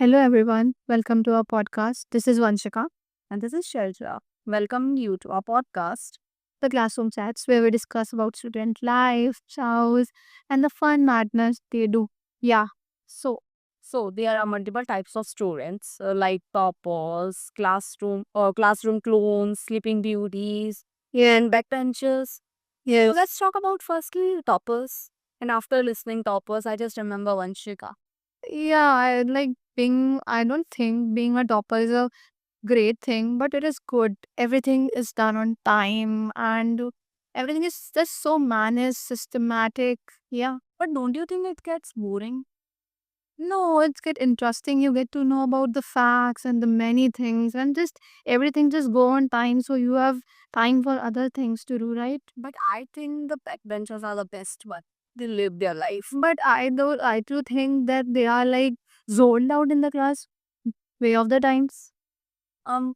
Hello, everyone. Welcome to our podcast. This is Vanshika, And this is Shelja. Welcome you to our podcast. the Classroom Chats, where we discuss about student life, chows, and the fun madness they do. Yeah. So, So there are multiple types of students like toppers, classroom clones, sleeping beauties, and backbenchers. So yes. let's talk about firstly toppers. And after listening toppers, I just remember Vanshika. Yeah, I don't think being a topper is a great thing, but it is good. Everything is done on time and everything is just so managed, systematic. Yeah. But don't you think it gets boring? No, it's get interesting. You get to know about the facts and the many things and just everything just go on time so you have time for other things to do, right? But I think the backbenchers are the best one. They live their life. But I do think that they are like zoned out in the class way of the times.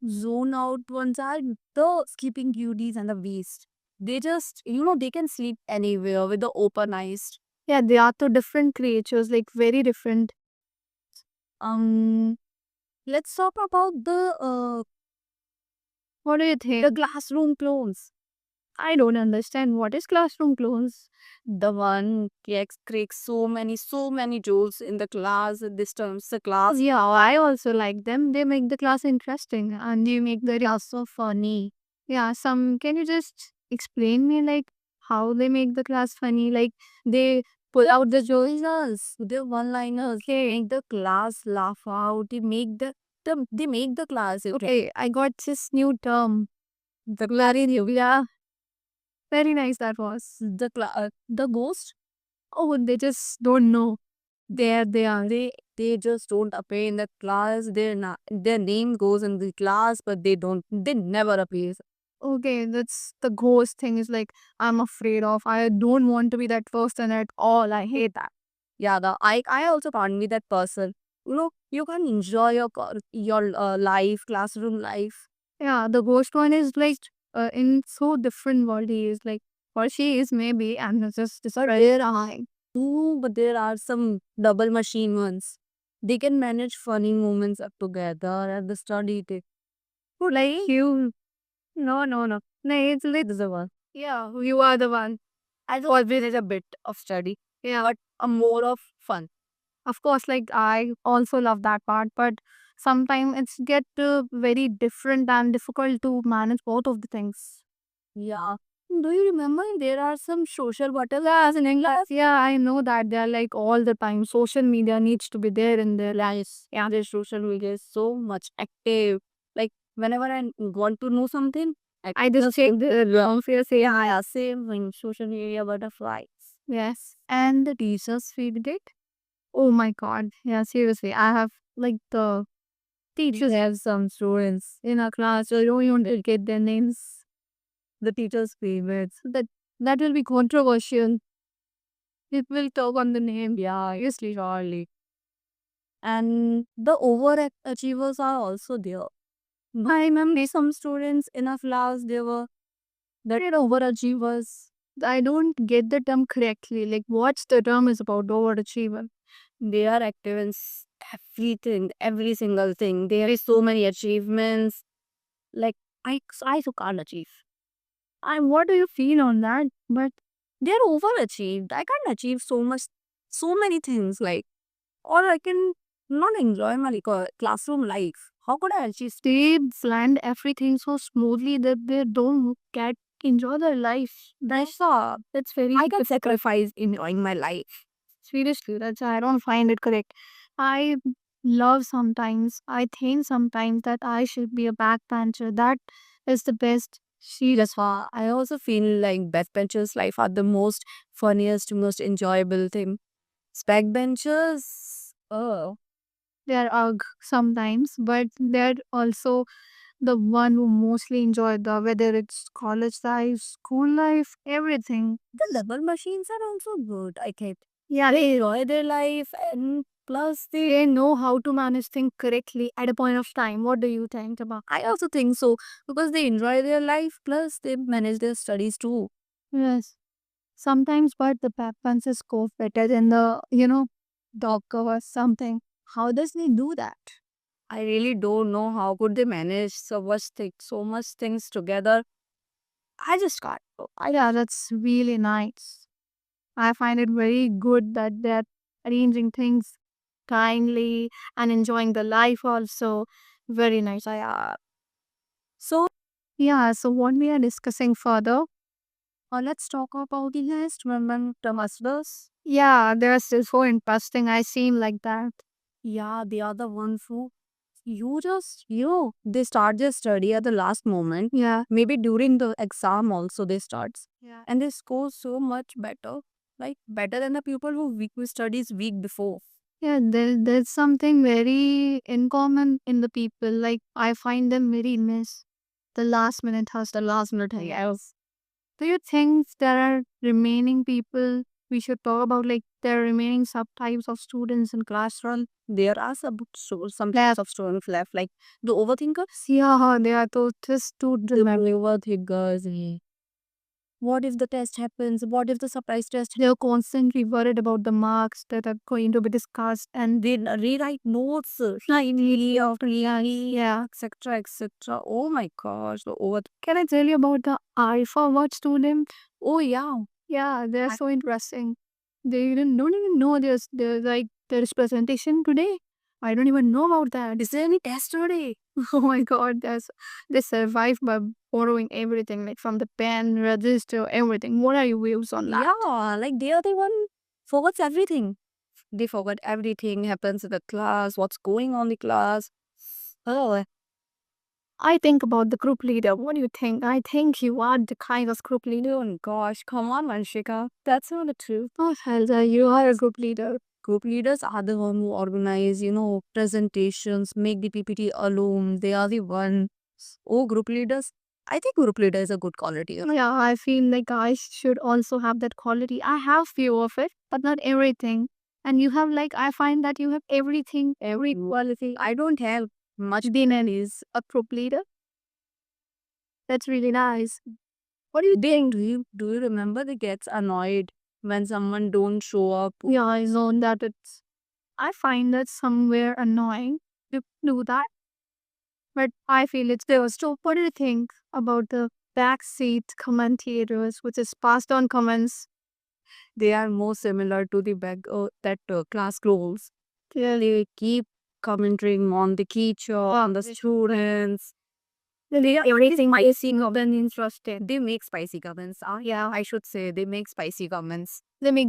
Zone out ones are the skipping cuties and the beast. They just they can sleep anywhere with the open eyes. Yeah, they are two different creatures, like very different. Um, let's talk about What do you think? the classroom clones. I don't understand what is classroom clones. The one creates so many jokes in the class, disturbs the class. Yeah, I also like them. They make the class interesting and they make the class so funny. Yeah, some can you just explain me like how they make the class funny? Like they pull out the jokes. The one-liners, they make the class laugh out. They make the class. Okay, I got this new term. The very new. Yeah, very nice that was. The ghost. Oh, they just don't know. There they are. They just don't appear in the class. Their name goes in the class, but they never appear. Okay, that's the ghost thing is like I'm afraid of. I don't want to be that person at all. I hate that. Yeah, I also can't be that person. You can enjoy your life, classroom life. Yeah, the ghost one is like in so different world he is like or she is maybe and it's just a rare eye. Ooh, but there are some double machine ones. They can manage funny moments up together at the study table. Who like you? No, no, no. No, it's like This is the one. yeah, you are the one. I always is a bit of study, Yeah, but a more of fun. of course. Like I also love that part, but sometimes it's get very different and difficult to manage both of the things. Yeah. Do you remember there are some social Yes, butterflies in in English, class? yeah, I know that they're like all the time. Social media needs to be there in their lives. Yeah, their social media is so much active. Like whenever I want to know something, I I just just check the welfare, say hi. yeah, same in social media butterflies. Yes. And the teachers feedback. Oh my god. Yeah, seriously. I have like the teachers have some students in our class. So I don't even get their names. The teachers' favorites. That will be controversial. It will talk on the name. Yeah, obviously, surely. And the overachievers are also there. I remember some students in a class, they were that overachievers. I don't get the term correctly. Like, what's the term is about overachiever? They are active in everything, every single thing. There is so many achievements. Like I so can't achieve. And what do you feel on that? But They're overachieved. I can't achieve so much, so many things. Like, or I can not enjoy my classroom life. How could I achieve? they planned everything so smoothly that they don't get enjoy their life. That's very I can difficult. sacrifice enjoying my life. Seriously, that's I don't find it correct. I love sometimes. I think sometimes that I should be a backbencher. That is the best. That's why I also feel like backbenchers' life are the most funniest, most enjoyable thing. Backbenchers, oh, They're sometimes, but they're also the one who mostly enjoy the whether it's college life, school life, everything. the level machines are also good. I think Yeah, they enjoy their life, and plus they know how to manage things correctly at a point of time. What do you think about? I also think so because they enjoy their life. Plus they manage their studies too. Yes, sometimes, but the backbenches go better than the dog cover something. How does they do that? I really don't know how could they manage so much things together. I just can't. Yeah, that's really nice. I find it very good that they're arranging things kindly and enjoying the life also. Very nice. So Yeah, so what we are discussing further. let's talk about the last women ambassadors. Yeah, they're still so interesting. I seem like that. Yeah, they are the ones who they start their study at the last moment. Yeah. Maybe during the exam also they starts. Yeah. And they score so much better. Like better than the people who studies week before. Yeah, there's something very in common in the people. Like I find them very miss the last minute hustle. The last minute Yes. Do you think there are remaining people we should talk about? Like there are remaining subtypes of students in classroom? there are some types of students left. Like the overthinkers. Yeah, they are those just to The remember. overthinkers. What if the test happens? What if the surprise test? They're constantly worried about the marks that are going to be discussed, and They rewrite notes, slightly after yeah. etc. etc. Oh my gosh, the over. Can I tell you about the Alpha Watch student? Oh yeah, Yeah, they're so interesting. They don't even know there's like there's presentation today. I don't even know about that. is there any test today? Oh my god, they survive by borrowing everything, like from the pen, register, everything. What are your views on that? Yeah, like they are the one forgets everything. They forget everything happens in the class. What's going on in the class? Oh, I think about the group leader. What do you think? I think you are the kind of group leader. oh gosh, come on, Vanshika. That's not the truth. Oh, Helga, you are a group leader. Group leaders are the one who organize, presentations, make the PPT alone. They are the one. Oh, group leaders. I think group leader is a good quality. Yeah, I feel like I should also have that quality. I have few of it, but not everything. And you have like I find that you have everything, every quality. I don't have much. Dinan is a group leader. That's really nice. What do you think? Do you remember they gets annoyed when someone don't show up? Yeah, I know that it's. I find that somewhere annoying to do that, but I feel it's there. So, what do you think about the backseat commentators, which is passed on comments? They are more similar to the back that class goals. They keep commenting on the teacher, on the students. They are everything spicy comments interested. They make spicy comments. Yeah, I should say they make spicy comments. They make